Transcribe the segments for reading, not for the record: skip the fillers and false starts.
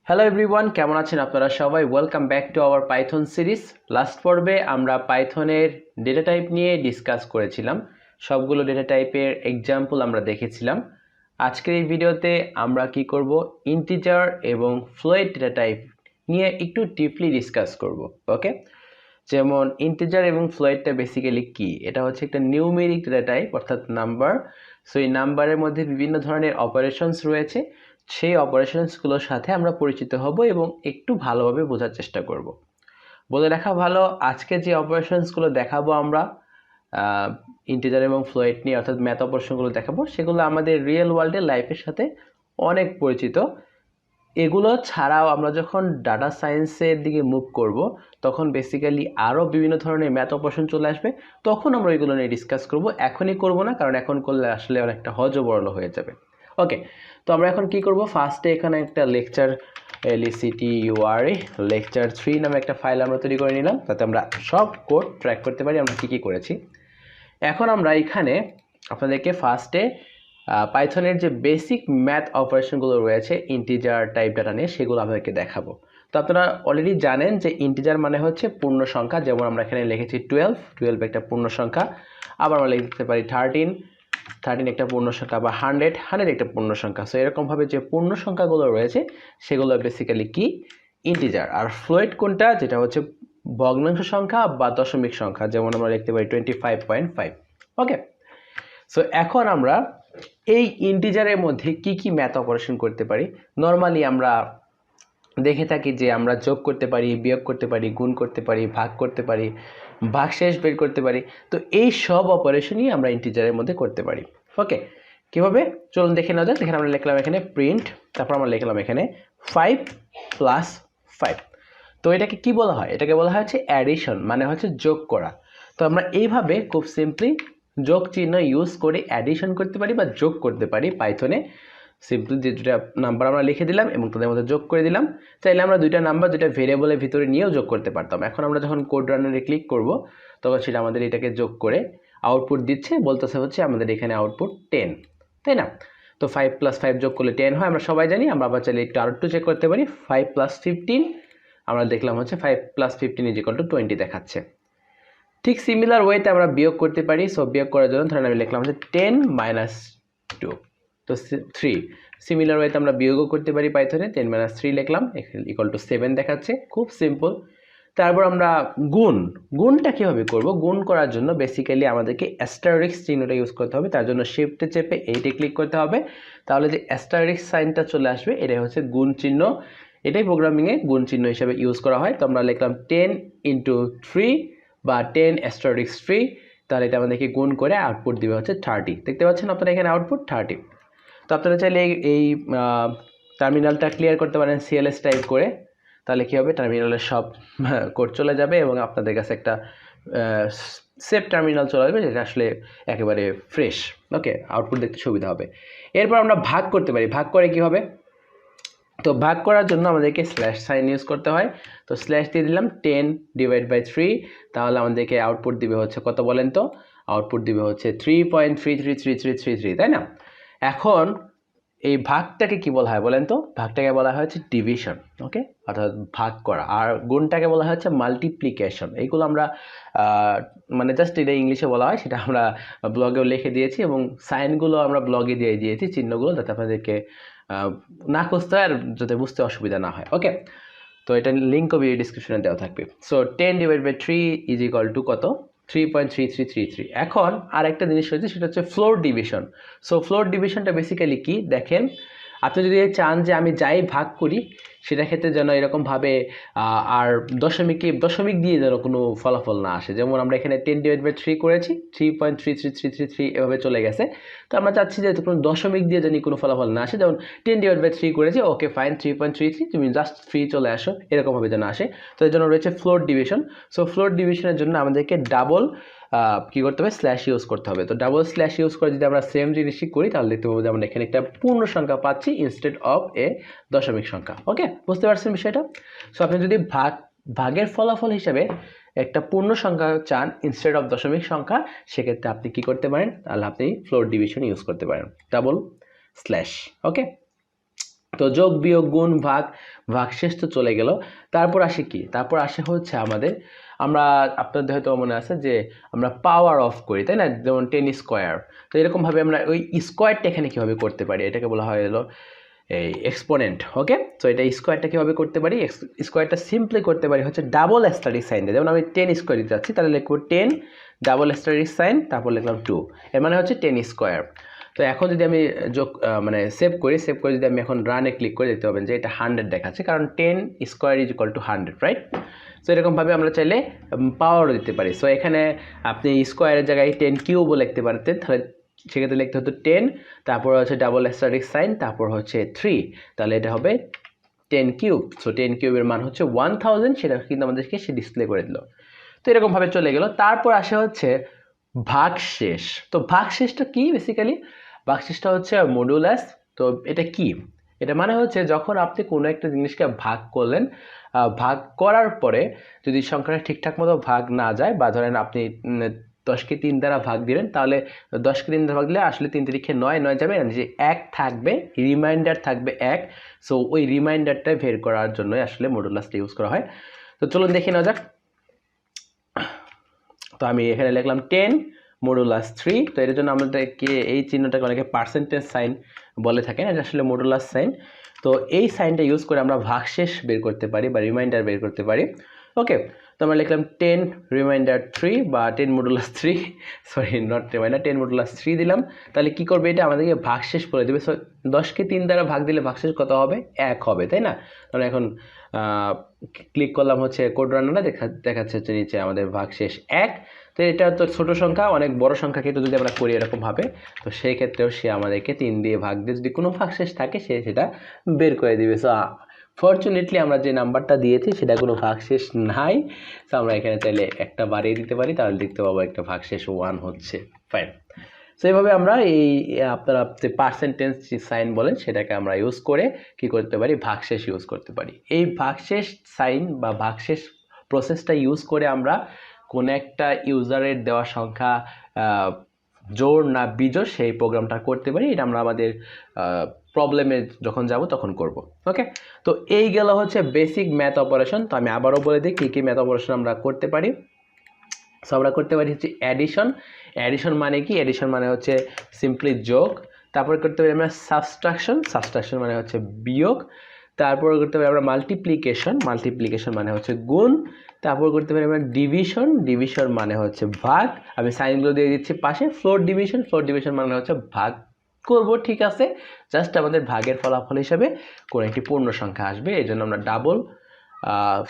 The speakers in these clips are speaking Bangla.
হ্যালো এভরিওয়ান, কেমন আছেন আপনারা সবাই? Welcome back to our Python series. Last পর্বে আমরা পাইথনের ডেটা টাইপ নিয়ে ডিসকাস করেছিলাম। সবগুলো ডেটা টাইপের এক্সাম্পল আমরা দেখেছিলাম। আজকের এই ভিডিওতে আমরা কি করব, ইন্টিজার এবং ফ্লোট ডেটা টাইপ নিয়ে একটু ডিপলি ডিসকাস করব। ওকে, যেমন ইন্টিজার এবং ফ্লোটটা বেসিক্যালি কি? এটা হচ্ছে একটা নিউমেরিক ডেটা টাইপ, অর্থাৎ নাম্বার। সো এই নাম্বারের মধ্যে বিভিন্ন ধরনের অপারেশনস রয়েছে। সেই অপারেশনসগুলোর সাথে আমরা পরিচিত হব এবং একটু ভালোভাবে বোঝার চেষ্টা করব। বলে রাখা ভালো, আজকে যে অপারেশনসগুলো দেখাবো আমরা ইন্টিজার এবং ফ্লোট নিয়ে, অর্থাৎ ম্যাথ অপারেশনগুলো দেখাবো, সেগুলো আমাদের রিয়েল ওয়ার্ল্ডের লাইফের সাথে অনেক পরিচিত। এগুলো ছাড়াও আমরা যখন ডাটা সায়েন্সের দিকে মুভ করব, তখন বেসিক্যালি আরও বিভিন্ন ধরনের ম্যাথ অপারেশন চলে আসবে। তখন আমরা ওইগুলো নিয়ে ডিসকাস করব, এখনই করব না, কারণ এখন করলে আসলে অনেকটা হজবরল হয়ে যাবে। ওকে, তো আমরা এখন কি করব, ফার্স্টে এখানে একটা লেকচার LECTURE লেকচার 3 নামে একটা ফাইল আমরা তৈরি করে নিলাম, তাতে আমরা সব কোড ট্র্যাক করতে পারি আমরা কী কী করেছি। এখন আমরা এখানে আপনাদেরকে ফার্স্টে পাইথনের যে বেসিক ম্যাথ অপারেশনগুলো রয়েছে ইন্টিজার টাইপ ডাটা নিয়ে, সেগুলো আপনাদেরকে দেখাবো। তো আপনারা অলরেডি জানেন যে ইন্টিজার মানে হচ্ছে পূর্ণ সংখ্যা, যেমন আমরা এখানে লিখেছি 12 একটা পূর্ণ সংখ্যা। আবার আমরা লিখতে পারি 13 একটা পূর্ণ সংখ্যা, বা 100 একটা পূর্ণ সংখ্যা। সো এরকমভাবে যে পূর্ণ সংখ্যাগুলো রয়েছে সেগুলো বেসিক্যালি কি, ইন্টিজার। আর ফ্লোট কোনটা, যেটা হচ্ছে ভগ্নাংশ সংখ্যা বা দশমিক সংখ্যা, যেমন আমরা লিখতে পারি 25.5। ওকে, সো এখন আমরা এই ইন্টিজারের মধ্যে কি কি ম্যাথ অপারেশন করতে পারি। নর্মালি আমরা দেখে থাকি যে আমরা যোগ করতে পারি, বিয়োগ করতে পারি, গুণ করতে পারি, ভাগ করতে পারি, ভাগশেষ বের করতে পারি। তো এই সব অপারেশনই আমরা ইন্টিজারের মধ্যে করতে পারি। ওকে, কীভাবে চলুন দেখে নেওয়া যাক। এখানে আমরা লিখলাম এখানে প্রিন্ট, তারপর আমরা লিখলাম এখানে 5 + 5। তো এটাকে কি বলা হয়? এটাকে বলা হয় হচ্ছে অ্যাডিশন, মানে হচ্ছে যোগ করা। তো আমরা এইভাবে খুব সিম্পলি যোগ চিহ্ন ইউজ করে অ্যাডিশন করতে পারি বা যোগ করতে পারি পাইথনে। সিম্পলি যে দুটা নাম্বার আমরা লিখে দিলাম এবং তাদের মধ্যে যোগ করে দিলাম। চাইলে আমরা দুইটা নাম্বার দুইটা ভেরিয়েবলের ভিতরে নিয়েও যোগ করতে পারতাম। এখন আমরা যখন কোড রানারে ক্লিক করব, তখন সেটা আমাদের এটাকে যোগ করে আউটপুট দিচ্ছে, বলতেছে হচ্ছে আমাদের এখানে আউটপুট 10, তাই না? তো 5 + 5 যোগ করলে 10 হয়, আমরা সবাই জানি। আমরা আবার চাইলে একটু আরেকটু চেক করতে পারি। 5 + 15, আমরা দেখলাম হচ্ছে 5 + 15 = 20 দেখাচ্ছে। ঠিক সিমিলার ওয়েতে আমরা বিয়োগ করতে পারি। সো বিয়োগ করার জন্য ধরেন আমি লিখলাম হচ্ছে 10 - 2, তো 3। সিমিলার ওয়েতে আমরা বিয়োগও করতে পারি পাইথনে। 10 - 3 লিখলাম = 7 দেখাচ্ছে। খুব সিম্পল। তারপর আমরা গুণটা কীভাবে করব? গুণ করার জন্য বেসিক্যালি আমাদেরকে অ্যাস্টারিস্ক চিহ্নটা ইউজ করতে হবে। তার জন্য শিফটে চেপে এইটে ক্লিক করতে হবে। তাহলে যে অ্যাস্টারিস্ক সাইনটা চলে আসবে, এটাই হচ্ছে গুণ চিহ্ন। এটাই প্রোগ্রামিংয়ে গুণ চিহ্ন হিসেবে ইউজ করা হয়। তো আমরা লিখলাম 10 × 3 বা 10 * 3। তাহলে এটা আমাদেরকে গুণ করে আউটপুট দিবে হচ্ছে 30। দেখতে পাচ্ছেন আপনারা এখানে আউটপুট 30। তো আপনারা চাইলে এই টার্মিনালটা ক্লিয়ার করতে পারেন CLS টাইপ করে। তাহলে কী হবে, টার্মিনালের সব কোড চলে যাবে এবং আপনাদের কাছে একটা সেফ টার্মিনাল চলে আসবে, যেটা আসলে একেবারে ফ্রেশ। ওকে, আউটপুট দেখতে সুবিধা হবে। এরপর আমরা ভাগ করতে পারি। ভাগ করে কী হবে? তো ভাগ করার জন্য আমাদেরকে স্ল্যাশ সাইন ইউজ করতে হয়। তো স্ল্যাশ দিয়ে দিলাম 10/3, তাহলে আমাদেরকে আউটপুট দিবে হচ্ছে কত বলেন তো? আউটপুট দিবে হচ্ছে 3.333333, তাই না? এখন এই ভাগটাকে কি বলা হয় বলেন তো? ভাগটাকে বলা হয় হচ্ছে ডিভিশন। ওকে, অর্থাৎ ভাগ করা। আর গুণটাকে বলা হচ্ছে মাল্টিপ্লিকেশন। এইগুলো আমরা মানে জাস্ট এটা ইংলিশে বলা হয়, সেটা আমরা ব্লগেও লিখে দিয়েছি এবং সাইনগুলো আমরা ব্লগে দিয়ে দিয়েছি, চিহ্নগুলো, যাতে আপনাদেরকে না খুঁজতে হয় আর যাতে বুঝতে অসুবিধা না হয়। ওকে, তো এটা লিঙ্কও ভিডিও ডিসক্রিপশনে দেওয়া থাকবে। সো 10/3 = কত? 3.3333। এখন আর একটা জিনিস হচ্ছে, সেটা হচ্ছে ফ্লোর ডিভিশন। সো ফ্লোর ডিভিশনটা বেসিক্যালি কি দেখেন, আপনি যদি চান যে আমি যাই ভাগ করি সেটা ক্ষেত্রে যেন এরকমভাবে আর দশমিক দিয়ে যেন কোনো ফলাফল না আসে। যেমন আমরা এখানে 10/3 করেছি, 3.33333 এভাবে চলে গেছে। তো আমরা চাচ্ছি যে কোনো দশমিক দিয়ে যেন কোনো ফলাফল না আসে। যেমন 10/3 করেছি, ওকে ফাইন, 3.33, তুমি জাস্ট 3 চলে আসো, এরকমভাবে যেন আসে। তো এর জন্য রয়েছে ফ্লোর ডিভিশন। সো ফ্লোর ডিভিশনের জন্য আমাদেরকে ডাবল কী করতে হবে, স্ল্যাশ ইউজ করতে হবে। তো ডাবল স্ল্যাশ ইউজ করে যদি আমরা সেম জিনিসই করি, তাহলে দেখতে পাবো যে আমরা এখানে একটা পূর্ণ সংখ্যা পাচ্ছি ইনস্টেড অফ এ দশমিক সংখ্যা। ওকে, বুঝতে পারছেন বিষয়টা? সো আপনি যদি ভাগের ফলাফল হিসেবে একটা পূর্ণ সংখ্যা চান ইনস্টেড অফ দশমিক সংখ্যা, সেক্ষেত্রে আপনি কি করতে পারেন? তাহলে আপনি ফ্লোর ডিভিশন ইউজ করতে পারেন, ডাবল স্ল্যাশ। ওকে, তো যোগ বিয়োগ গুণ ভাগ, ভাগশেষ তো চলে গেল। তারপর আসে কি? তারপর আসে হচ্ছে আমাদের, আপনাদের হয়তো মনে আছে যে আমরা পাওয়ার অফ করি, তাই না? যেমন 10 স্কোয়ার। তো এরকমভাবে আমরা ওই স্কোয়ারটা এখানে কীভাবে করতে পারি, এটাকে বলা হয় হলো এই এক্সপোনেন্ট। ওকে, তো এটা স্কোয়ারটা কীভাবে করতে পারি? স্কোয়ারটা সিম্পলি করতে পারি হচ্ছে ডাবল অ্যাস্টারিক সাইন দিয়ে। যেমন আমি 10 স্কোয়ার দিতে যাচ্ছি, তাহলে লিখবো 10 ডাবল অ্যাস্টারিক সাইন, তারপর লিখলাম 2, এর মানে হচ্ছে 10 স্কোয়ার। তো এখন যদি আমি মানে সেভ করে যদি আমি এখন রানে ক্লিক করে দেখতে পাবেন যে এটা 100 দেখাচ্ছে, কারণ 10 square is equal to 100, right? So এরকমভাবে আমরা চাইলে পাওয়ারও দিতে পারি। সো এখানে আপনি স্কোয়ারের জায়গায় 10 কিউবও লিখতে পারতেন, তাহলে সেক্ষেত্রে লিখতে হতো 10, তারপর হচ্ছে ডাবল অ্যাস্টারিক সাইন, তারপর হচ্ছে 3, তাহলে এটা হবে 10 কিউব। সো 10 কিউবের মান হচ্ছে 1000, সেটা কিন্তু আমাদেরকে সে ডিসপ্লে করে দিল। তো এরকমভাবে চলে গেল। তারপর আসে হচ্ছে ভাগশেষ। তো ভাগশেষটা কি? বেসিক্যালি ভাগশেষটা হচ্ছে মডুলাস। তো এটা কি? এটা মানে হচ্ছে যখন আপনি কোনো একটা জিনিসকে ভাগ করলেন, ভাগ করার পরে যদি সংখ্যাটা ঠিকঠাক মতো ভাগ না যায়, বা ধরেন আপনি 10কে 3 দ্বারা ভাগ দিলেন, তাহলে 10কে 3 দ্বারা ভাগ দিলে আসলে 3 তিরিখে 9, 9 যাবে না, যে 1 থাকবে, রিমাইন্ডার থাকবে 1। সো ওই রিমাইন্ডারটা বের করার জন্যই আসলে মডুলাসটা ইউজ করা হয়। তো চলুন দেখে নেওয়া যাক। তো আমি এখানে লিখলাম 10 মডুলাস 3। তো এর জন্য আমাদেরকে এই চিহ্নটাকে অনেকে পার্সেন্টেজ সাইন বলে থাকেন, এটা আসলে মডুলাস সাইন। তো এই সাইনটা ইউজ করে আমরা ভাগশেষ বের করতে পারি বা রিমাইন্ডার বের করতে পারি। ওকে, তো আমরা লিখলাম 10 রিমাইন্ডার 3 বা 10 modulus 3, sorry not reminder, 10 modulus 3 দিলাম। তাহলে কি করবে এটা? আমাদেরকে ভাগশেষ বলে দেবে। সো 10কে 3 দ্বারা ভাগ দিলে ভাগশেষ কত হবে? 1 হবে, তাই না? তাহলে এখন ক্লিক করলাম হচ্ছে কোড রান্নাটা, দেখাচ্ছে হচ্ছে নিচে আমাদের ভাগশেষ 1। তো এটা তো ছোট সংখ্যা, অনেক বড় সংখ্যা কিন্তু যদি আমরা করি এরকমভাবে, তো সেই ক্ষেত্রেও সে আমাদেরকে 3 দিয়ে ভাগ দিয়ে যদি কোনো ভাগশেষ থাকে সে সেটা বের করে দিবে। সো ফরচুনেটলি আমরা যে নাম্বারটা দিয়েছি সেটা কোনো ভাগশেষ নাই। সো আমরা এখানে চাইলে একটা বাড়িয়ে দিতে পারি, তাহলে দেখতে পাবো একটা ভাগশেষ 1 হচ্ছে। ফাইন। সো এইভাবে আমরা আপনারা যে পার্সেন্টেজ সাইন বলেন সেটাকে আমরা ইউজ করে কি করতে পারি? ভাগশেষ ইউজ করতে পারি। এই ভাগশেষ সাইন বা ভাগশেষ প্রসেসটা ইউজ করে আমরা কোন একটা ইউজারের দেওয়া সংখ্যা জোড় না বিজোড় সেই প্রোগ্রামটা করতে পারি। এটা আমরা আমাদের প্রবলেমে যখন যাব তখন করব। ওকে, তো এই গেল হচ্ছে বেসিক ম্যাথ অপারেশন। তো আমি আবারও বলে দিই কী কী ম্যাথ অপারেশন আমরা করতে পারি। সো আমরা করতে পারি হচ্ছে অ্যাডিশন। অ্যাডিশন মানে কি? অ্যাডিশন মানে হচ্ছে সিম্পলি যোগ। তারপর করতে পারি আমরা সাবট্রাকশন। সাবট্রাকশন মানে হচ্ছে বিয়োগ। তারপর করতে পারি আমরা মাল্টিপ্লিকেশন। মাল্টিপ্লিকেশন মানে হচ্ছে গুণ। তারপর করতে পারি আমরা ডিভিশন। ডিভিশন মানে হচ্ছে ভাগ। আমি সাইনগুলো দিয়ে দিচ্ছি পাশে। Floor division. ফ্লোর ডিভিশন মানে হচ্ছে ভাগ করব, ঠিক আছে, জাস্ট আমাদের ভাগের ফলাফল হিসাবে কোনো একটি পূর্ণ সংখ্যা আসবে, এই জন্য আমরা ডাবল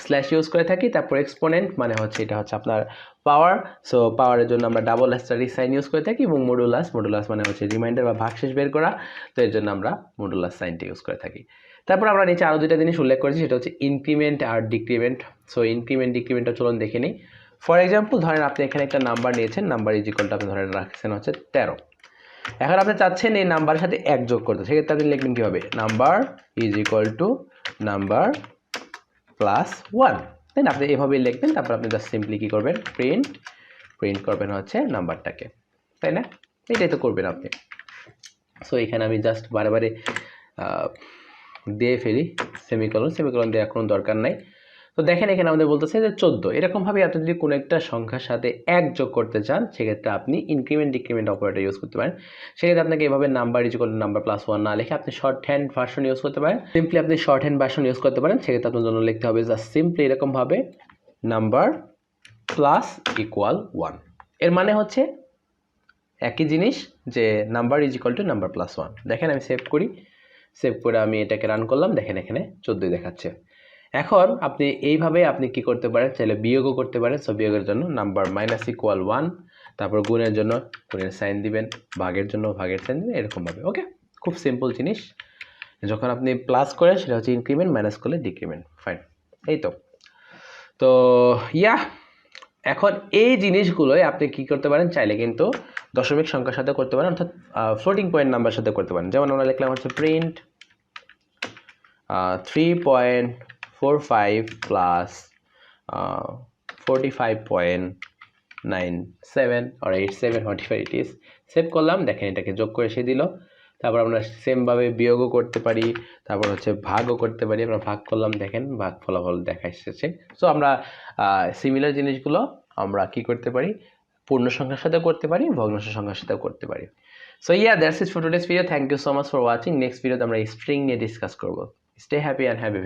স্ল্যাশ ইউজ করে থাকি। তারপর এক্সপোনেন্ট মানে হচ্ছে এটা হচ্ছে আপনার পাওয়ার। সো পাওয়ারের জন্য আমরা ডাবল অ্যাস্টারিক সাইন ইউজ করে থাকি। এবং মডুলাস, মডুলাস মানে হচ্ছে রিমাইন্ডার বা ভাগশেষ বের করা, তো এর জন্য আমরা মডুলাস সাইনটা ইউজ করে থাকি। তারপর আমরা নিচে আরও দুইটা জিনিস উল্লেখ করেছি, সেটা হচ্ছে ইনক্রিমেন্ট আর ডিক্রিমেন্ট। সো ইনক্রিমেন্ট ডিক্রিমেন্টটা চলুন দেখে নিই। ফর এক্সাম্পল ধরেন আপনি এখানে একটা নাম্বার নিয়েছেন, নাম্বার ইজ ইকুয়ালটা আপনি ধরেন রাখছেন হচ্ছে 13। এখন আপনি চাচ্ছেন এই নাম্বারের সাথে 1 যোগ করতে, সেক্ষেত্রে আপনি লিখবেন কী হবে? Number is equal to number plus 1, তাই না? আপনি এভাবেই লিখবেন। তারপর আপনি জাস্ট সিম্পলি কী করবেন? প্রিন্ট করবেন হচ্ছে নাম্বারটাকে, তাই না? এটাই তো করবেন আপনি। সো এখানে আমি জাস্ট বারে বারে দিয়ে ফেলি সেমিকলন। সেমিকলন দেওয়ার কোনো দরকার নাই। তো দেখেন এখানে আমাদের বলতেছে যে 14। এরকমভাবে আপনি যদি কোনো একটা সংখ্যার সাথে 1 যোগ করতে চান, সেক্ষেত্রে আপনি ইনক্রিমেন্ট ডিক্রিমেন্ট অপারেটর ইউজ করতে পারেন। সেক্ষেত্রে আপনাকে এভাবে number is equal to number plus 1 না লিখে আপনি শর্ট হ্যান্ড ভার্সন ইউজ করতে পারেন। সিম্পলি আপনি শর্ট হ্যান্ড ভার্সন ইউজ করতে পারেন। সেক্ষেত্রে আপনার জন্য লিখতে হবে জাস্ট সিম্পলি এরকমভাবে নাম্বার প্লাস ইকুয়াল 1। এর মানে হচ্ছে একই জিনিস, যে number is equal to number plus 1। দেখেন আমি সেভ করি, সেভ করে আমি এটাকে রান করলাম, দেখেন এখানে 14 দেখাচ্ছে। এখন আপনি এইভাবে আপনি কি করতে পারেন? চাইলে বিয়োগও করতে পারেন। সো বিয়োগের জন্য নাম্বার মাইনাস ইকুয়াল 1, তারপর গুণের জন্য গুণের সাইন দিবেন, ভাগের জন্য ভাগের সাইন দিবেন, এরকমভাবে। ওকে, খুব সিম্পল জিনিস। যখন আপনি প্লাস করেন সেটা হচ্ছে ইনক্রিমেন্ট, মাইনাস করলে ডিক্রিমেন্ট। ফাইন, এই তো ইয়া এখন এই জিনিসগুলোই আপনি কি করতে পারেন? চাইলে কিন্তু দশমিক সংখ্যার সাথে করতে পারেন, অর্থাৎ ফ্লোটিং পয়েন্ট নাম্বার সাথে করতে পারেন। যেমন আমরা লিখলাম হচ্ছে print 3.45 plus 45.97 or 87 what ever it is. Save করলাম, দেখেন এটাকে যোগ করে সে দিল। তারপর আমরা সেমভাবে বিয়োগও করতে পারি, তারপর হচ্ছে ভাগও করতে পারি। আমরা ভাগ করলাম, দেখেন ভাগ ফলাফল দেখা এসেছে। সো আমরা সিমিলার জিনিসগুলো আমরা কি করতে পারি, পূর্ণ সংখ্যার সাথেও করতে পারি, ভগ্নাংশ সংখ্যার সাথেও করতে পারি। So that's it for today's video. Thank you so much for watching. Next ভিডিওতে আমরা স্ট্রিং নিয়ে ডিসকাস করব। Stay happy and have A